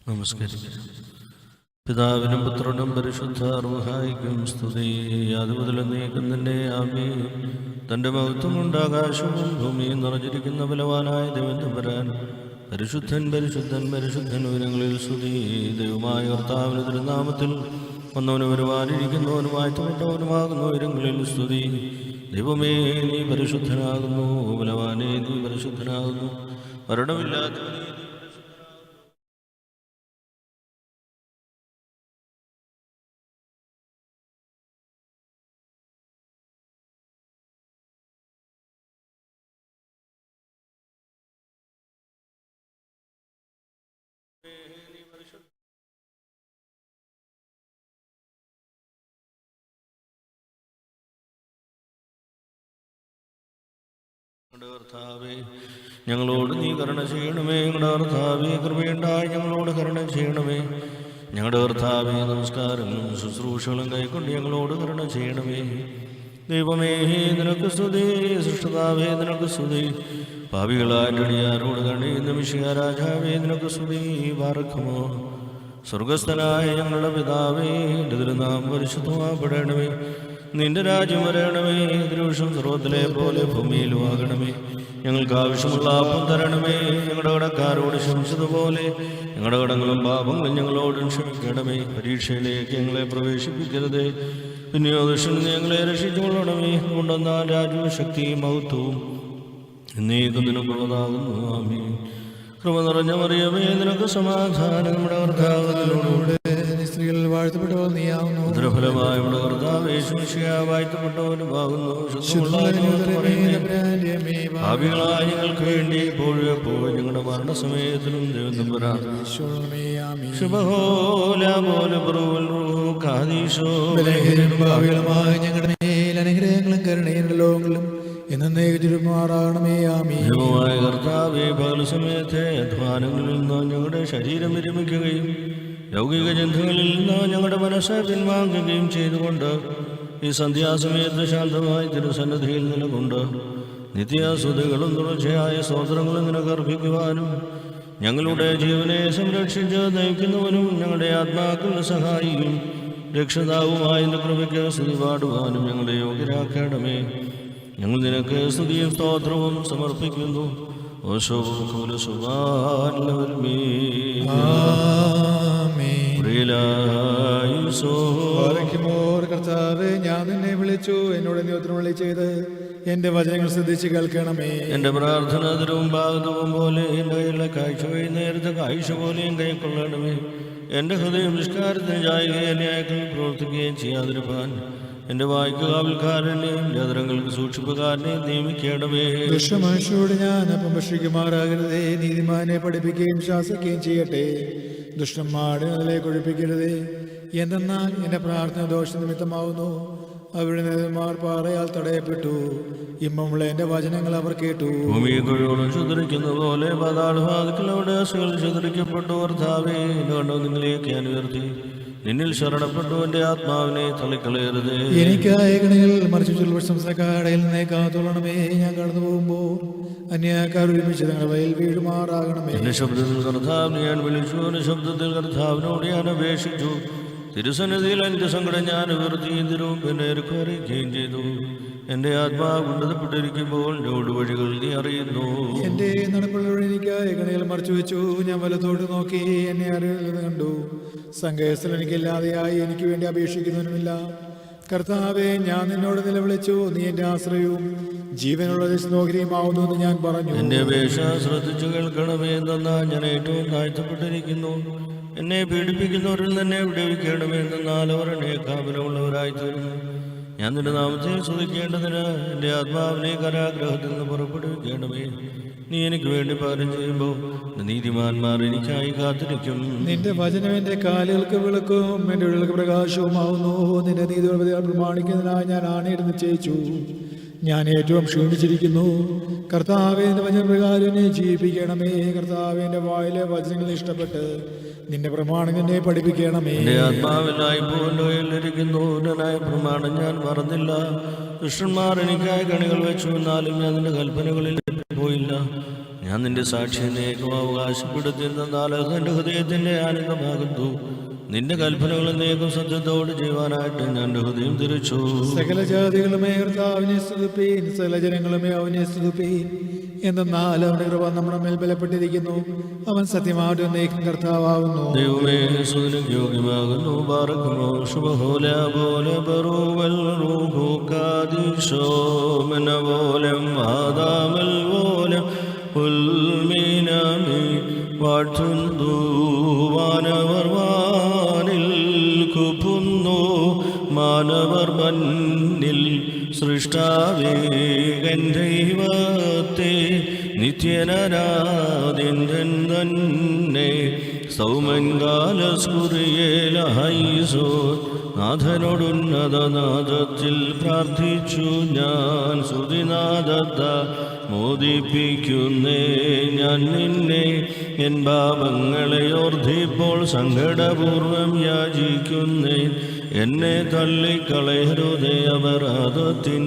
നമസ്കരിക്കാം. പിതാവിനും പുത്രനും പരിശുദ്ധ റൂഹായിക്കും സ്തുതി. അതുമുതൽ നീക്കം തന്നെ ആമേൻ. തൻ്റെ മഹത്വം കൊണ്ട് ആകാശവും ഭൂമിയും നിറഞ്ഞിരിക്കുന്ന ബലവാനായ ദൈവം തമ്പുരാൻ പരിശുദ്ധൻ പരിശുദ്ധൻ പരിശുദ്ധൻ ഉയരങ്ങളിൽ സ്തുതി. ദൈവമായ കർത്താവിന് തിരുനാമത്തിൽ വന്നവനും വരുവാനിരിക്കുന്നവനും വാഴ്ത്തപ്പെട്ടവനുമാകുന്ന ഉയരങ്ങളിൽ സ്തുതി. ദൈവമേ, നീ പരിശുദ്ധനാകുന്നു. ബലവാനേ, നീ പരിശുദ്ധനാകുന്നു. മരണമില്ലാത്തവനേ, കർത്താവേ, ഞങ്ങളോട് നീ കരുണ ചെയ്യണമേ. ഞങ്ങളുടെ കർത്താവേ, കൃപയുണ്ടായി ഞങ്ങളോട് കരുണ ചെയ്യണമേ. ഞങ്ങളുടെ കർത്താവേ, നമസ്കാരങ്ങളും ശുശ്രൂഷകളും കൈക്കൊണ്ട് ഞങ്ങളോട് കരുണ ചെയ്യണമേ. ദൈവമേ, നിനക്ക് സ്തുതി. സൃഷ്ടാവേ, നിനക്ക് സ്തുതി. പാപികളായിട്ടടിയാരോട് കണിയുന്ന മിശിഹാ രാജാവേ, നിനക്ക് സ്തുതി. പാർക്കുമോ സ്വർഗസ്ഥനായ ഞങ്ങളുടെ പിതാവേ, നിന്റെ തിരുനാമം പരിശുദ്ധമാക്കപ്പെടണമേ. നിന്റെ രാജ്യം വരണമേ. തിരുവിഷം സർവ്വത്തിലെ പോലെ ഭൂമിയിലും ആകണമേ. ഞങ്ങൾക്ക് ആവശ്യമുള്ള അപ്പം തരണമേ. ഞങ്ങളുടെ കടക്കാരോട് ക്ഷമിച്ചതുപോലെ ഞങ്ങളുടെ കടങ്ങളും പാപങ്ങളും ഞങ്ങളോടും ക്ഷമിക്കണമേ. പരീക്ഷയിലേക്ക് ഞങ്ങളെ പ്രവേശിപ്പിക്കരുതേ, പിന്നെയോ ദുഷ്ടനിൽ ഞങ്ങളെ രക്ഷിച്ചുകൊള്ളണമേ. കൊണ്ടെന്നാൽ രാജ്യവും ശക്തിയും മഹത്വവും എന്നേക്കും നിനക്കുള്ളതാകുന്നു. ആമേൻ. കൃപ നിറഞ്ഞ മറിയമേ, നിനക്ക് സമാധാനം. നമ്മുടെ കർത്താവിനോട് സ്ത്രീകൾ വാഴ്ത്തപ്പെട്ടവൾ നീയാവുന്നു. ഉദരഫലമായ നമ്മുടെ കർത്താവ് യേശു മിശിഹാ വാഴ്ത്തപ്പെട്ടവനുമാകുന്നു. ഭാവികളായ ഞങ്ങൾക്ക് വേണ്ടി ഇപ്പോഴും എപ്പോഴും ഞങ്ങളുടെ മരണസമയത്തിലും ദൈവം തമ്പുരാൻ ഭാവികളുമായ ഞങ്ങളുടെ മേൽ അനുഗ്രഹങ്ങളും കരുണയും ലോകങ്ങളും എന്നേക്കുമാറാകണമേ. ആമേൻ. ദൈവമായ കർത്താവേ, പകൽ സമയത്തെ അധ്വാനങ്ങളിൽ നിന്ന് ഞങ്ങളുടെ ശരീരം വിരമിക്കുകയും ലൗകിക ചിന്തകളിൽ നിന്ന് ഞങ്ങളുടെ മനസ്സ് പിൻവാങ്ങുകയും ചെയ്തുകൊണ്ട് ഈ സന്ധ്യാസമയത്ത് ശാന്തമായി തിരുസന്നിധിയിൽ നിലകൊണ്ട് നിത്യസ്തുതികളും തുടർച്ചയായ സ്തോത്രങ്ങളും നിനക്കർപ്പിക്കുവാനും ഞങ്ങളുടെ ജീവനെ സംരക്ഷിച്ച് നയിക്കുന്നവനും ഞങ്ങളുടെ ആത്മാക്കളുടെ സഹായിയും രക്ഷിതാവുമായ കൃപയ്ക്ക് സ്തുതി പാടുവാനും ഞങ്ങളെ യോഗ്യരാക്കണമേ. ഞങ്ങൾ നിനക്ക് സ്തുതിയും സ്തോത്രവും സമർപ്പിക്കുന്നു. കർത്താവേ, ഞാൻ നിന്നെ വിളിച്ചു, എന്നോട് നീ ഉത്തരം ചെയ്ത് എന്റെ വചനങ്ങൾ ശ്രദ്ധിച്ച് കേൾക്കണമേ. എന്റെ പ്രാർത്ഥന അതിരവും ഭാഗതവും പോലെ എന്റെ കയ്യിലെ കാഴ്ച നേരത്തെ കാഴ്ച പോലെയും കൈക്കൊള്ളണമേ. എന്റെ ഹൃദയം നിഷ്കാരത്തിന് ചായുകയും ന്യായത്തിൽ പ്രവർത്തിക്കുകയും ചെയ്യാതിരുപ്പാൻ എന്റെ വായ്ക്ക് കാവൽക്കാരനെയും രഥങ്ങൾക്ക് സൂക്ഷിപ്പുകാരനെയും നിയമിക്കണമേ. ദുഷ്ടമനുഷ്യരോട് ഞാൻ അപഭക്ഷിക്കുമാറാകരുതേ. നീതിമാനെ പഠിപ്പിക്കുകയും ശാസിക്കുകയും ചെയ്യട്ടെ. ദുഷ്ടന്മാരെ കൊഴിപ്പിക്കരുതേ. എന്തെന്നാൽ എന്റെ പ്രാർത്ഥന ദോഷനിമിത്തമാവുന്നു. അവരുടെ നേതാക്കന്മാർ പാറയാൽ തടയപ്പെട്ടു. ഇമ്പമുള്ള എന്റെ വചനങ്ങൾ അവർ കേട്ടു. ഭൂമിയെ കുഴിയോളം ചിതറിക്കുന്ന പോലെ പാതാളഭാഗത്തിലൂടെ ചിതറിക്കപ്പെട്ടു. കർത്താവേ, കണ്ടോ നിങ്ങളെയൊക്കെ ഞാൻ ഉയർത്തി. നിന്നിൽ ശരണപ്പെട്ടു എന്റെ ആത്മാവിനെ തള്ളിക്കളയരുതേ. എനിക്കായ കണികൾ മറിച്ചു സംസ്ഥാനക്കാടയിൽ നിന്നേ കാത്തോളണമേ. ഞാൻ കടന്നു പോകുമ്പോൾ അന്യായക്കാർ ഒരുമിച്ച് തങ്ങളുടെ വയൽ വീഴുമാറാകണമേ. എന്റെ ശബ്ദത്തിൽ കർത്താവിനെ ഞാൻ വിളിച്ചു. എന്റെ ശബ്ദത്തിൽ കർത്താവിനോട് ഞാൻ അപേക്ഷിച്ചു. തിരുസന്നിധിയിൽ എന്റെ സങ്കടം ഞാൻ ഉയർത്തുകയും തിരുമുമ്പിനെ അറിയിക്കുകയും ചെയ്തു. എന്റെ ആത്മാവ് ഉന്നതപ്പെട്ടിരിക്കുമ്പോൾ വഴികൾ നീ അറിയുന്നു. എന്റെ നടപ്പുള്ളവർ എനിക്കായ കണികൾ മറച്ചു വെച്ചു. ഞാൻ വലത്തോട്ട് നോക്കി, എന്നെ അറിയുന്നത് കണ്ടു. സങ്കേതത്തിൽ എനിക്കില്ലാതെയായി എനിക്ക് വേണ്ടി അപേക്ഷിക്കുന്നവനുമില്ല. കർത്താവേ, ഞാൻ നിന്നോട് നിലവിളിച്ചു. നീ എന്റെ ആശ്രയവും ജീവനുള്ള ദേശനോഹരിയുമാവുന്നു എന്ന് ഞാൻ പറഞ്ഞു. എന്റെ അപേക്ഷ ശ്രദ്ധിച്ചു കേൾക്കണമേ. എന്നാൽ ഞാൻ ഏറ്റവും താഴ്ത്തപ്പെട്ടിരിക്കുന്നു. എന്നെ പീഡിപ്പിക്കുന്നവരിൽ തന്നെ വിടുവിക്കണമേ. എന്നാൽ അവർ എന്നെ കാവലമുള്ളവരായി തീർന്നു. ഞാൻ നിന്റെ നാമത്തെ സ്തുതിക്കേണ്ടതിന് എൻ്റെ ആത്മാവിനെ കാരാഗ്രഹത്തിൽ നിന്ന് പുറപ്പെടുവിക്കണമേ. നീ എനിക്ക് വേണ്ടി പാലം ചെയ്യുമ്പോൾ നീതിമാന്മാർ എനിക്കായി കാത്തിരിക്കും. നിന്റെ വചനം എന്റെ കാലുകൾക്ക് വിളക്കും എന്റെ ഉള്ളിലേക്ക് പ്രകാശവുമാവുന്നു. നിന്റെ നീതി പ്രമാണിക്കുന്നതിനായി ഞാൻ ആണയിട്ട് നിശ്ചയിച്ചു. ഞാൻ ഏറ്റവും ക്ഷീണിച്ചിരിക്കുന്നു. കർത്താവേ, എന്റെ വചനപ്രകാരം എന്നെ ജീവിപ്പിക്കണമേ. കർത്താവേ, എന്റെ വായിലെ വചനങ്ങൾ ഇഷ്ടപ്പെട്ട് നിന്റെ പ്രമാണം എന്നെ പഠിപ്പിക്കണമേ. എന്റെ ആത്മാവിനായി പോയിരിക്കുന്നു. പ്രമാണം ഞാൻ മറന്നില്ല. ദുഷ്ടന്മാർ എനിക്കായി കണികൾ വെച്ചു, എന്നാലും ഞാൻ നിന്റെ കൽപ്പനകളിൽ പോയില്ല. ഞാൻ നിന്റെ സാക്ഷിയേക്കും അവകാശപ്പെടുത്തിയിരുന്നാൽ അത് എൻ്റെ ഹൃദയത്തിൻ്റെ ആനന്ദമാകുന്നു. നിന്റെ കൽപ്പനകൾ എന്നേക്കും സത്യത്തോട് ചെയ്യുവാനായിട്ട് ഞാൻ എൻ്റെ ഹൃദയം തിരിച്ചു. സകല ജാതികളുമേ കർത്താവിനെ സ്തുതിപ്പീൻ, സകല ജനങ്ങളുമേ അവനെ സ്തുതിപ്പീൻ. എന്തെന്നാൽ അവന്റെ കൃപ നമ്മുടെ മേൽ ബലപ്പെട്ടിരിക്കുന്നു. അവൻ സത്യമായിട്ട് എന്നേക്കും കർത്താവാകുന്നു. ദൈവമേ സുദിനം യോഗ്യമാകുന്നു. ബാറക്കുമോ ശുഭഹോല പോലെ ബറൂവൽ റൂഹു കാദിശോ മനവോലം ആദാമൽ വോലം ഉൽമീനമി വാഴ്ത്തുന്നു. വാനവർ വാനിൽ കുപ്പുന്നു, മാനവർ മണ്ണിൽ സൃഷ്ടാവേകൻ ദൈവത്തെ നിത്യനാരാധ്യൻ തന്നെ. സൗമൻ കാലസ്കുറിയേലഹൈസോ നാഥനോടുന്നത നാദത്തിൽ പ്രാർത്ഥിച്ചു ഞാൻ. ശ്രുതിനാദത്ത മോദിപ്പിക്കുന്നേ ഞാൻ നിന്നെ. എൻ പാപങ്ങളെ ഓർത്തിപ്പോൾ സങ്കടപൂർവം യാചിക്കുന്നേ. എന്നെ തള്ളിക്കളയരുതേ അപരാധത്തിൻ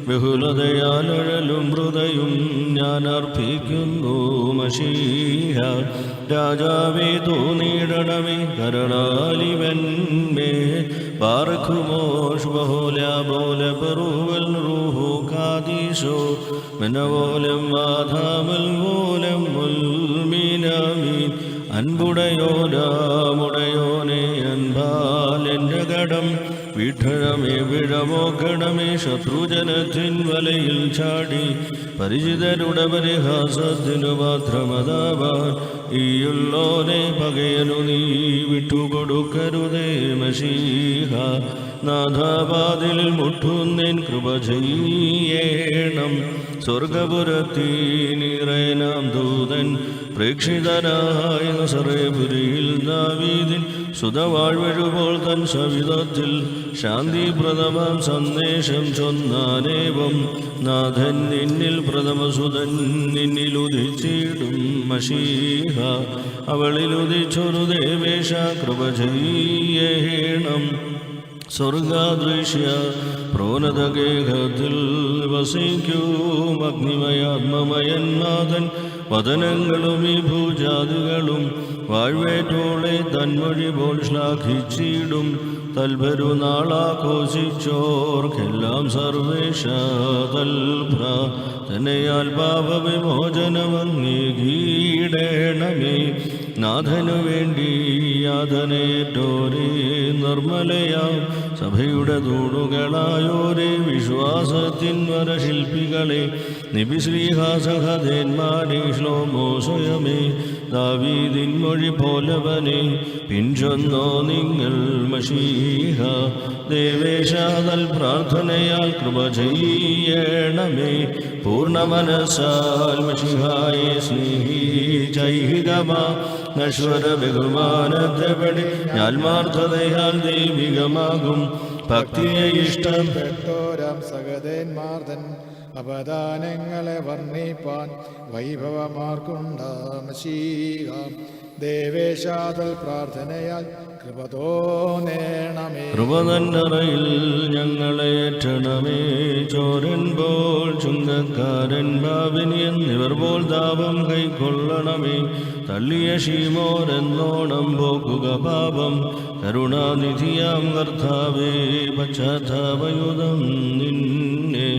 ബഹുലതയാലഴലും ഹൃദയം ഞാൻ അർപ്പിക്കുന്നു. മശീഹ രാജാവേ തോന്നിയിടണമേ കരുണാലിവന്മേ. ബാറക്കുമോ ശുഭഹോല പോലെ ബറൂവൽ റൂഹു കാദിശോ മനവോലം വാധാമൽ മൂലം മുൽമീനാമീൻ. അൻപുടയോരാമുടയോനെ അൻപാൽ എൻ്റെ കടം വിഠണമേ വിഴമോക്കണമേ. ശത്രുജനത്തിൻ വലയിൽ ചാടി പരിചിതരുടെ പരിഹാസത്തിനു മാത്രമതാവാൻ ഈയുള്ളോനെ പകയനു നീ വിട്ടുകൊടുക്കരുതേ. മശീഹ നാഥാപാതിൽ മുട്ടുന്നേൻ കൃപ ചെയ്യേണം. സ്വർഗപുരത്തിനിറയനാം ദൂതൻ പ്രേക്ഷിതനായ നസറേപുരിയിൽ ദാവീദിൻ സുതവാഴ്വഴുപോൾ തൻ സവിധത്തിൽ ശാന്തിപ്രദമാം സന്ദേശം ചൊന്നാനേവം. നാഥൻ നിന്നിൽ പ്രഥമസുതൻ നിന്നിലുദിച്ചിടും. മശീഹ അവളിലുദിച്ചൊരു ദേവേശ കൃപ ചെയ്യേണം. സ്വർഗാദൃശ്യ പ്രോന്നതഗേഹത്തിൽ വസിക്കും അഗ്നിമയാത്മമയന്മാതൻ. വദനങ്ങളും ഈ ഭൂജാതികളും വാഴ്വേറ്റോളെ തന്മൊഴി പോൽ ശ്ലാഘിച്ചിടും. തൽപരുനാളാഘോഷിച്ചോർക്കെല്ലാം സർവേശ തൽപ്രാർത്ഥനയാൽ പാപവിമോചനമംഗീടണമേ. നാഥനു വേണ്ടി യാതനേറ്റോരേ നിർമ്മലയാം സഭയുടെ തൂണുകളായോരേ വിശ്വാസത്തിൻ വരശില്പികളെ നിബിശ്രീഹാസഹദേന്മാരെ ശ്ലോമോ സ്വയമേ. ദാവീദിൻ മൊഴി പോലവനെ പിഞ്ചൊന്നോ നിങ്ങൾ. മശീഹ ദേവേശാതൽ പ്രാർത്ഥനയാൽ കൃപ ചെയ്യണമേ. പൂർണ്ണമനസാൽ മഷിഹായെ സ്നേഹിച്ചൈഹികമാ നശ്വര ബഹുമാനത്തെപ്പടി ആത്മാർത്ഥതയാൽ ദൈവികമാകും ഭക്തിയെ ഇഷ്ടപ്പെട്ടോരാം സഹദേന്മാർദ്ദൻ. അപദാനങ്ങളെ വർണ്ണിപ്പാൻ വൈഭവമാർക്കുണ്ടാം. മശീഹ ദേവേശാതൽ പ്രാർത്ഥനയാൽ കൃപ തോന്നേണമേ. കൃപതന്നറയിൽ ഞങ്ങളെ ഏറ്റണമേ. ചോരൻപോൾ ചുങ്കക്കാരൻ ഭാവിനി എന്നിവർ പോൽ താപം കൈക്കൊള്ളണമേ. തള്ളിയ ശീമോരെന്നോണം പോക്കുക പാപം. കരുണാനിധിയാം കർത്താവേ പശ്ചാത്താപയുധം നിന്നെ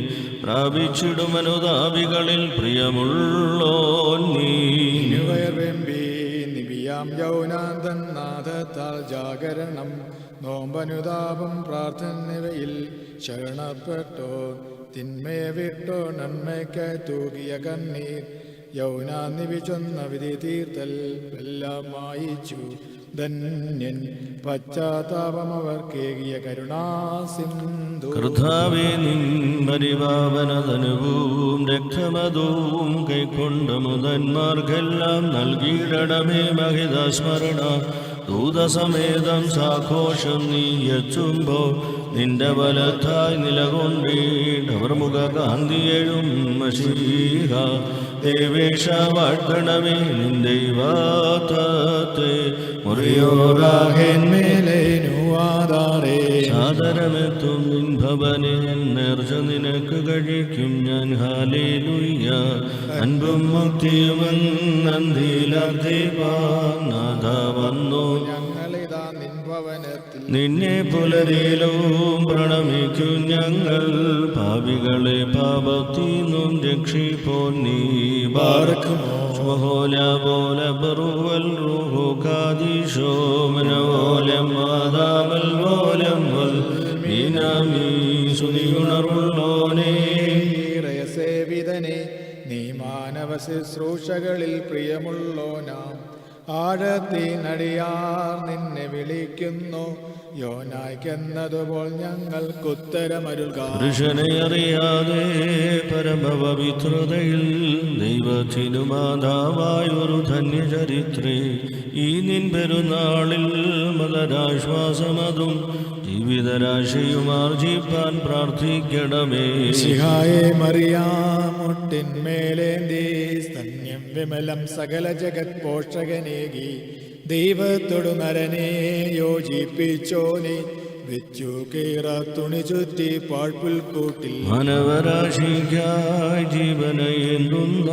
പ്രാപിച്ചിടുമനുതാപികളിൽ പ്രിയമുള്ളോൻ നീ. യൗനാന്തൻ നാഥത്താൽ ജാഗരണം നോമ്പനുതാപം പ്രാർത്ഥനവയിൽ ശരണപ്പെട്ടോ. തിന്മയെ വിട്ടോ നന്മയ്ക്കായി തൂകിയ കണ്ണീർ യൗനാനിവി ചൊന്ന വിധി തീർത്തൽ എല്ലാം മായിച്ചു. ധന്യൻ പശ്ചാത്താപം അവർ കേകിയ കരുണാസിന്ധു. കർത്താവേ നിൻ പരിപാവനതനുവും രക്തമതവും കൈക്കൊണ്ട മുതന്മാർക്കെല്ലാം നൽകിയിടണമേ മഹിതസ്മരണ. ദൂതസമേതം സാഘോഷം നീ എത്തുമ്പോ നിന്റെ വലത്തായി നിലകൊണ്ടീടവർ മുഖകാന്തിയെഴും. മശീഹ ദേവേശ വാഴ്ത്തണമേ നിന്റെ വാതത്തെ മുറിയോറാഹേന്മേലേനുവാദാരേ. സാദരമെത്തും നിൻ ഭവനെ നേർച്ച നിനക്ക് കഴിക്കും ഞാൻ ഹാലേലുയ്യ അൻപും മുക്തിയും നന്ദിയിലർദ്ധിപ്പാനാഥ വന്നു ഞങ്ങളിതാ നിൻ ഭവനത്തിൽ നിന്നെ പുലരിയിലും പ്രണമിക്കും ഞങ്ങൾ പാപികളെ പാപത്തിനും രക്ഷിപ്പോൻ നീ ബാറക്കുമോ ോല പോല ബറുവൽ റൂഹു കാദിശോ മനോലം മാതാമൽ മോലം വൽ മീനാമീ സുനിയുണർവുള്ളോനേ സേവിതനെ നീ മാനവ ശുശ്രൂഷകളിൽ പ്രിയമുള്ളോനാം ആഴത്തിനടിയാർ നിന്നെ വിളിക്കുന്നു യോനായ്ക്കെന്നതുപോൽ ഞങ്ങൾക്കുത്തരമരുൾക പുരുഷനെ അറിയാതെ പരമപവിത്രതയിൽ ദൈവത്തിനു മാതാവായൊരു ധന്യചരിത്രേ ഈ നിൻ പെരുന്നാളിൽ മലരാശ്വാസമതും ജീവിതരാശിയുമാർജിപ്പാൻ പ്രാർത്ഥിക്കണമേ സിഹായെ മറിയാമുട്ടിന്മേലേന്തി സ്തന്യം വിമലം സകല ജഗത് പോഷകനേകി ദൈവത്തോടു നരനെ യോജിപ്പിച്ചോനെ വെച്ചു കീറ തുണി ചുറ്റി പാഴ്പുൽക്കൂട്ടിൽ മാനവരാശിക്കായി ജീവനയേന്തുന്ന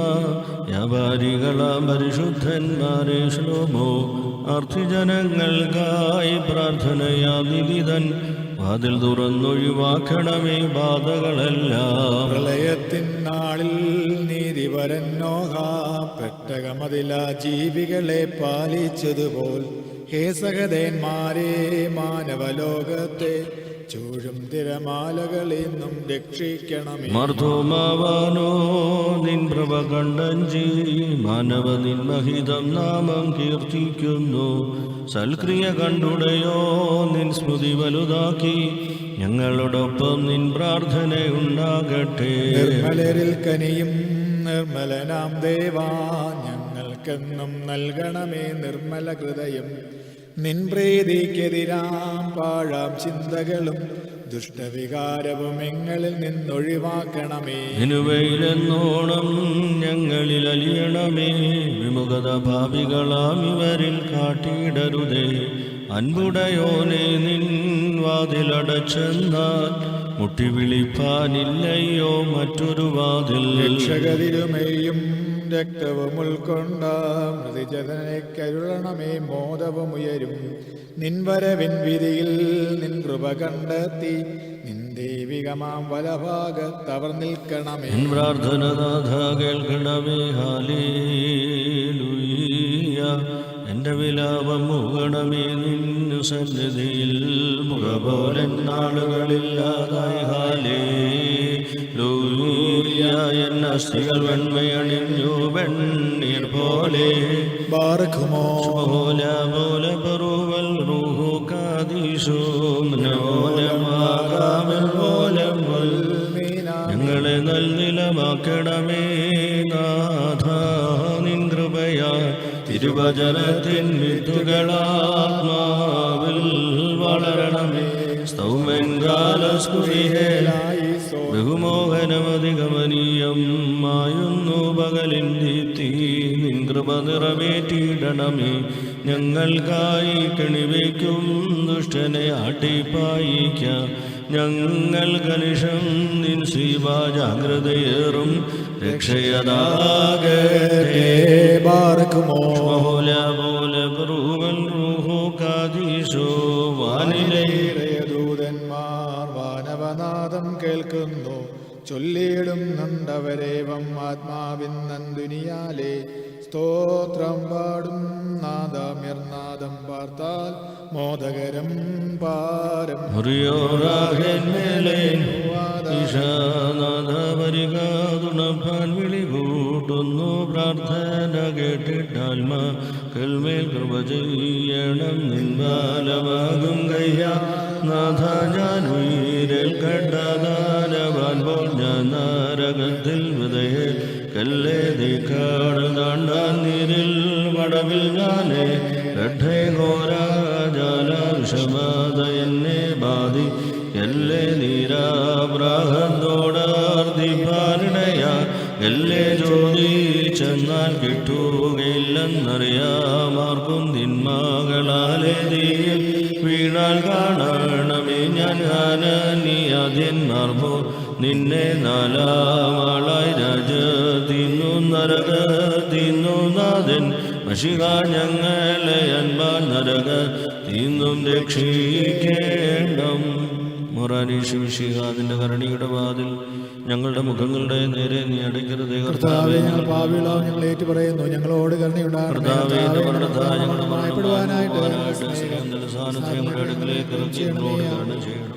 വ്യാപാരികളാം പരിശുദ്ധന്മാരെ ശ്ലോമോ അർത്ഥജനങ്ങൾക്കായി പ്രാർത്ഥനയാതിഥിതൻ വാതിൽ തുറന്നൊഴിവാക്കണമേ ബാധകളെല്ലാം പ്രളയത്തിൻ നാളിൽ നീതിപരൻ നോഹ പെട്ടകമതില ജീവികളെ പാലിച്ചതുപോൽ ഹേ സഹദേന്മാരെ മാനവലോകത്തെ ചൂഴും തിരമാലകളിന്നും രക്ഷിക്കണമേ മർദ്ദോമാവാനോ നിൻ പ്രഭ കണ്ടഞ്ചി മാനവ നിൻ മഹിതം നാമം കീർത്തിക്കുന്നു സൽക്രിയ കണ്ടുടയോ നിൻ സ്മൃതി വലുതാക്കി ഞങ്ങളോടൊപ്പം നിൻ പ്രാർത്ഥന ഉണ്ടാകട്ടെ നിർമ്മലരിൽ കനിയും നിർമ്മലനാം ദേവാ ഞങ്ങൾക്കെന്നും നൽകണമേ നിർമ്മല ഹൃദയം നിൻ പ്രീതിക്കെതിരാം പാഴാം ചിന്തകളും ദുഷ്ടവികാരവും എങ്ങളിൽ നിന്നൊഴിവാക്കണമേ നിനുവയിലെന്നോണം ഞങ്ങളിൽ അലിയണമേ വിമുഖത ഭാവികളാം ഇവരിൽ കാട്ടിയിടരുതേ അൻപുടയോനെ നിൻ വാതിലടച്ചെന്നാൽ മുട്ടി വിളിപ്പാനില്ലയോ മറ്റൊരു വാതിൽ രക്ഷകതിരുമയും രക്തവും ഉൾക്കൊണ്ട മൃതിജതനെ കരുളണമേ മോദവുമുയരും നിൻ വരവിൻ വിധിയിൽ നിൻ കൃപ കണ്ടെത്തി നിൻ ദൈവികമാം വലഭാഗത്തവർ നിൽക്കണമേ എൻ പ്രാർത്ഥനനാഥ കേൾക്കണമേ ഹാലേലൂയ എൻ്റെ വിലാപം മുകണമേ നിന്നു സന്നിധിയിൽ മുഖപോലൻ നാളുകളില്ലാതായി ഹാലേലൂയ എൻ അസ്ഥികൾ വെണ്മയണിഞ്ഞു വെണ്ണീർ പോലെ ബാറക്കുമോ പോലെ പോലെ പറുവൽ റൂഹു കാദീശോ മനോലമാകാമൽ പോലം ഞങ്ങളെ നൽനിലമാക്കണമേ നാഥ നിൻ കൃപയാ തിരുവചനത്തിൻ വിത്തുകളാത്മാവിൽ വളരണമേ സ്തൗമൻ കാലസ്തുതിഹേലായി ബഹുമോഹനമധികമനീയം മായുന്നു പകലിൻ ദീപ്തി നിൻ കൃപ നിറവേറ്റിയിടണമേ ഞങ്ങൾക്കായി കെണിവയ്ക്കും ദുഷ്ടനെ ആട്ടിപ്പായിക്ക ഞങ്ങൾ കലിഷം നിൻ ശ്രീവ ജാഗ്രതയേറും രക്ഷയതാകട്ടെ ബാറക്കുമോ പോലെ പോലെ പ്രൂവൽ റൂഹോ കാദീശോ വാനിലെ ദൂതന്മാർ വാനവനാദം കേൾക്കുന്നു ചൊല്ലിയിടും നണ്ടവരേവം ആത്മാവിൻ നന്ദുനിയാലേ സ്തോത്രം പാടും നാദാമ്യർനാദം പാർത്താൽ മോദകരം പാരം ഈശാനാഥ വരികാതുണപ്പാൻ വിളി കൂട്ടുന്നു പ്രാർത്ഥന കേട്ടിട്ടാൽമ കൽമേൽ കൃപ ചെയ്യണം നിൻബാലമാകും കയ്യ നാഥ ഞാൻ ഉയരൽ കണ്ടതാനവാൻ പോൽ ഞാൻ നാരകത്തിൽ വിതയെ കല്ലേ ദിക്കാട് താണ്ടാൻ നീരിൽ വടവിൽ ഞാനേ രഡ്ഢേ ഘോരാജാലാംശമാത എന്നെ ബാധി എല്ലേ നീരാബ്രാഹത്തോടാർദിപ്പാനിടയ എല്ലേ ചോദിച്ചെന്നാൽ കിട്ടുകയില്ലെന്നറിയാമാർക്കും തിന്മകളാലെ തീയിൽ വീണാൽ കാണണമേ ഞാൻ നീ നിന്നെ നാലാളായി രാജത്തിന്നു നരകത്തിന്നു നാഥൻ മഷിക ഞങ്ങളെ അൻപാൽ നരകത്തിന്നും രക്ഷിക്കേണം. മൊറാനീശുഷിക നിന്റെ കരുണയുടെ വാതിൽ ഞങ്ങളുടെ മുഖങ്ങളുടെ നേരെ നീ അടയ്ക്കരുതേ. കർത്താവേ, ഞങ്ങൾ പാപികളാവും, ഞങ്ങൾ ഏറ്റു പറയുന്നു, ഞങ്ങളോട് കരുണയുണ്ടാകണമേ. സാധനത്തെ ഞങ്ങളുടെ അടുക്കലേക്ക് ഇറക്കി ഞങ്ങളോട് കരുണ ചെയ്യണമേ.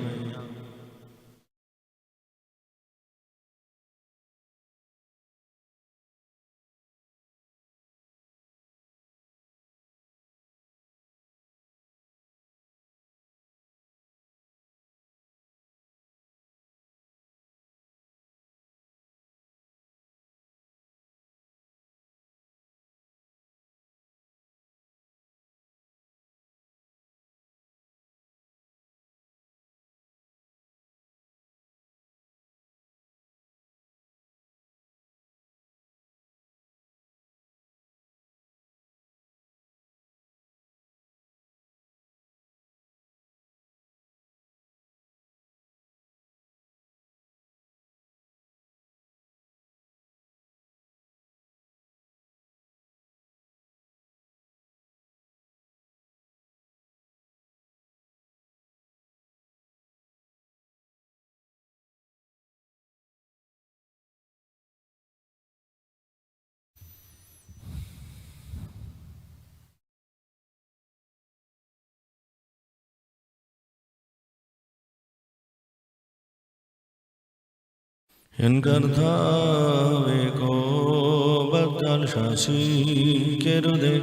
എൻ കർത്താവേ, കോപത്താൽ ശാസിക്കരുതേ,